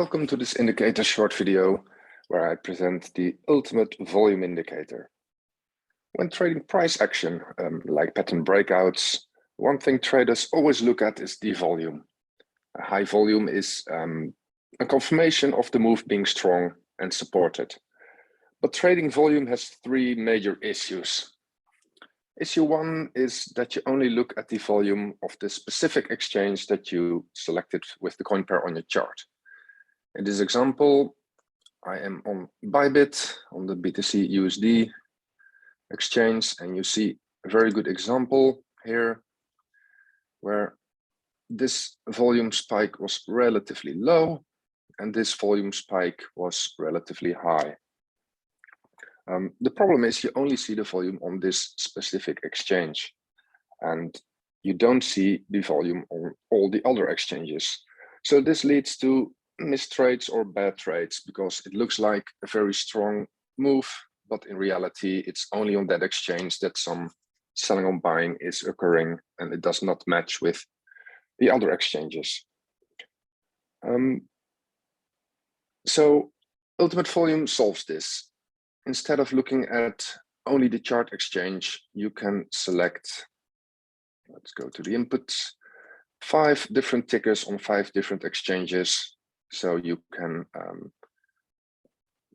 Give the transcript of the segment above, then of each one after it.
Welcome to this indicator short video where I present the ultimate volume indicator. When trading price action, like pattern breakouts, one thing traders always look at is the volume. A high volume is a confirmation of the move being strong and supported. But trading volume has three major issues. Issue one is that you only look at the volume of the specific exchange that you selected with the coin pair on your chart. In this example, I am on Bybit on the BTC USD exchange, and you see a very good example here where this volume spike was relatively low and this volume spike was relatively high. The problem is you only see the volume on this specific exchange and you don't see the volume on all the other exchanges. So this leads to missed trades or bad trades because it looks like a very strong move, but in reality, it's only on that exchange that some selling or buying is occurring and it does not match with the other exchanges. So Ultimate Volume solves this. Instead of looking at only the chart exchange, you can select, let's go to the inputs, 5 different tickers on 5 different exchanges. So you can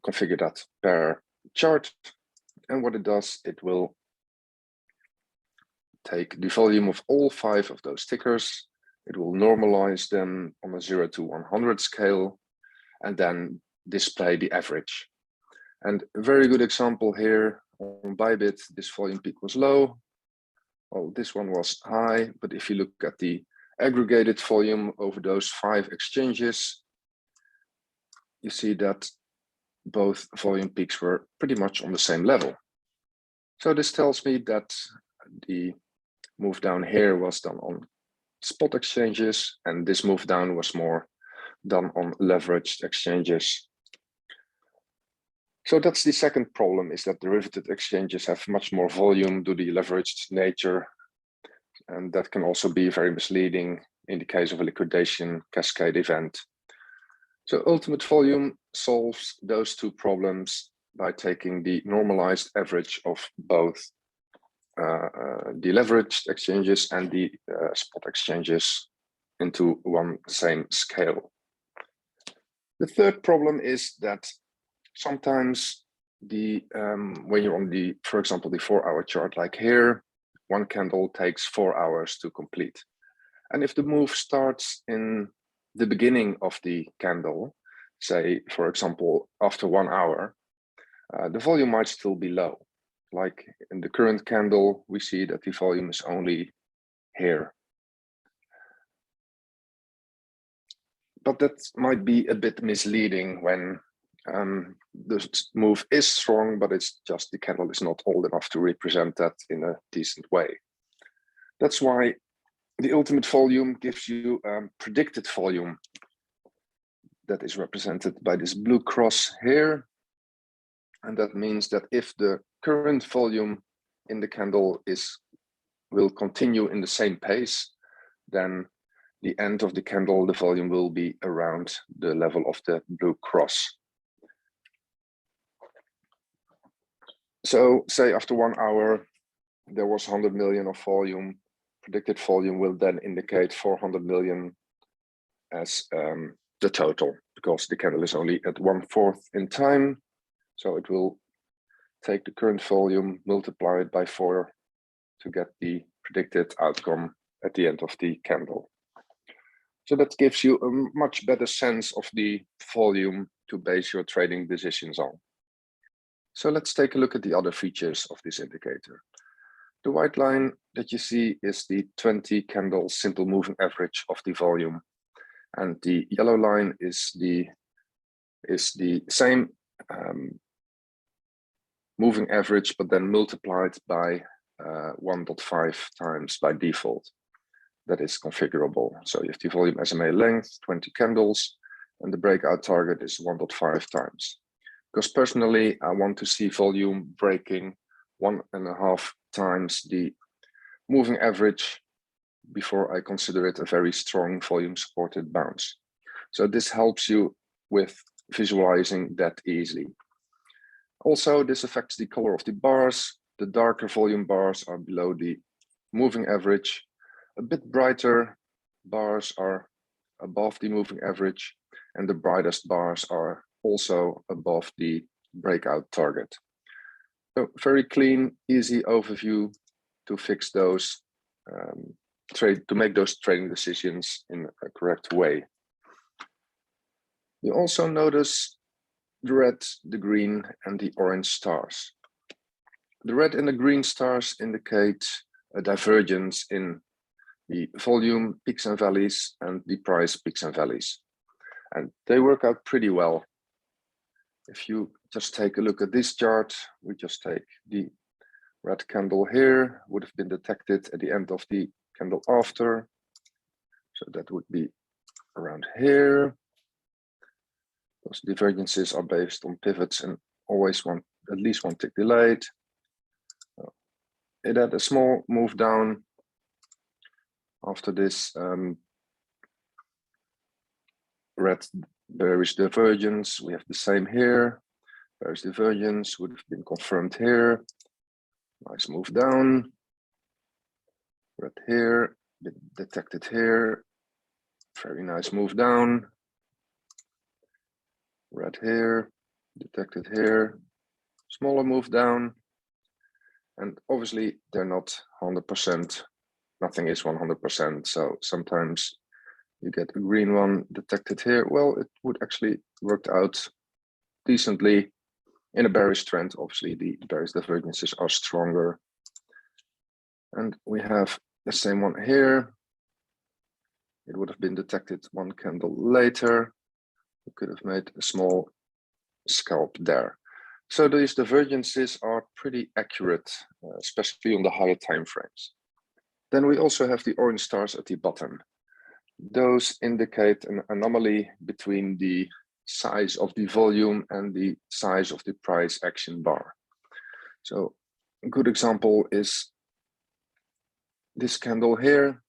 configure that per chart. And what it does, it will take the volume of all 5 of those tickers. It will normalize them on a 0 to 100 scale, and then display the average. And a very good example here on Bybit, this volume peak was low. Well, this one was high, but if you look at the aggregated volume over those 5 exchanges, you see that both volume peaks were pretty much on the same level. So this tells me that the move down here was done on spot exchanges, and this move down was more done on leveraged exchanges. So that's the second problem, is that derivative exchanges have much more volume due to the leveraged nature. And that can also be very misleading in the case of a liquidation cascade event. So Ultimate Volume solves those 2 problems by taking the normalized average of both the leveraged exchanges and the spot exchanges into one same scale. The third problem is that sometimes when you're on the, for example, the 4-hour chart, like here, one candle takes 4 hours to complete. And if the move starts in the beginning of the candle, say, for example, after 1 hour, the volume might still be low. Like in the current candle, we see that the volume is only here. But that might be a bit misleading when the move is strong, but it's just the candle is not old enough to represent that in a decent way. That's why the Ultimate Volume gives you predicted volume that is represented by this blue cross here. And that means that if the current volume in the candle will continue in the same pace, then the end of the candle, the volume will be around the level of the blue cross. So say after 1 hour, there was 100 million of volume. Predicted volume will then indicate 400 million as the total, because the candle is only at 1/4 in time. So it will take the current volume, multiply it by 4 to get the predicted outcome at the end of the candle. So that gives you a much better sense of the volume to base your trading decisions on. So let's take a look at the other features of this indicator. The white line that you see is the 20 candle simple moving average of the volume. And the yellow line is the same moving average, but then multiplied by 1.5 times by default. That is configurable. So you have the volume SMA length, 20 candles, and the breakout target is 1.5 times. Because personally, I want to see volume breaking 1.5 times the moving average before I consider it a very strong volume supported bounce. So this helps you with visualizing that easily. Also, this affects the color of the bars. The darker volume bars are below the moving average. A bit brighter bars are above the moving average, and the brightest bars are also above the breakout target. So very clean, easy overview to fix those to make those trading decisions in a correct way. You also notice the red, the green, and the orange stars. The red and the green stars indicate a divergence in the volume peaks and valleys and the price peaks and valleys. And they work out pretty well. If you just take a look at this chart, we just take the red candle here, would have been detected at the end of the candle after. So that would be around here. Those divergences are based on pivots and always at least one tick delayed. It had a small move down after this red bearish divergence. We have the same here. Bearish divergence would have been confirmed here. Nice move down. Red here, been detected here. Very nice move down. Red here, detected here. Smaller move down. And obviously they're not 100%. Nothing is 100%. So sometimes you get a green one detected here. Well, it would actually work out decently in a bearish trend. Obviously the bearish divergences are stronger. And we have the same one here. It would have been detected one candle later. We could have made a small scalp there. So these divergences are pretty accurate, especially on the higher time frames. Then we also have the orange stars at the bottom. Those indicate an anomaly between the size of the volume and the size of the price action bar. So a good example is this candle here.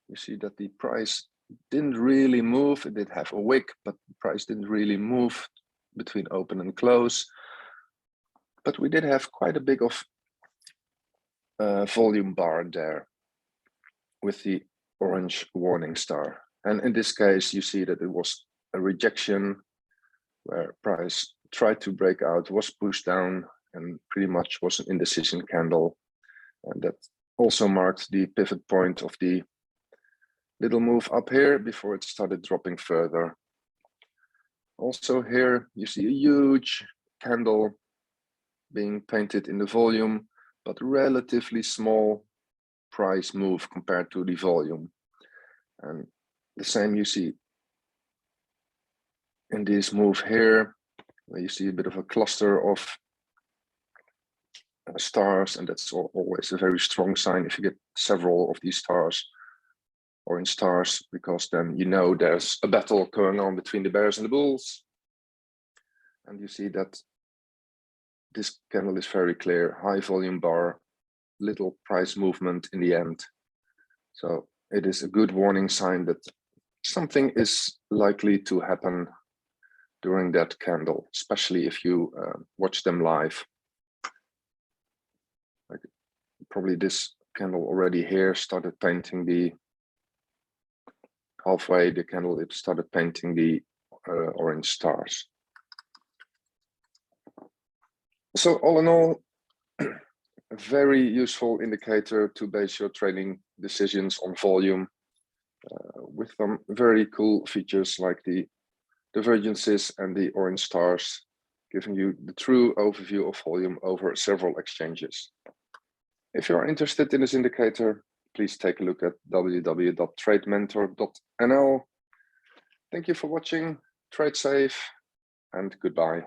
You see that the price didn't really move. It did have a wick, but the price didn't really move between open and close. But we did have quite a big of volume bar there with the orange warning star. And in this case, you see that it was a rejection where price tried to break out, was pushed down, and pretty much was an indecision candle. And that also marked the pivot point of the little move up here before it started dropping further. Also here, you see a huge candle being painted in the volume, but relatively small price move compared to the volume. And the same you see in this move here, where you see a bit of a cluster of stars, and that's always a very strong sign if you get several of these stars, orange stars, because then you know there's a battle going on between the bears and the bulls. And you see that this candle is very clear, high volume bar, little price movement in the end. So it is a good warning sign that something is likely to happen during that candle, especially if you watch them live. Like probably this candle already here started painting the halfway the candle, it started painting the orange stars. So all in all, a very useful indicator to base your trading decisions on volume with some very cool features like the divergences and the orange stars, giving you the true overview of volume over several exchanges. If you are interested in this indicator, please take a look at www.TradeMentor.nl. Thank you for watching, trade safe, and goodbye.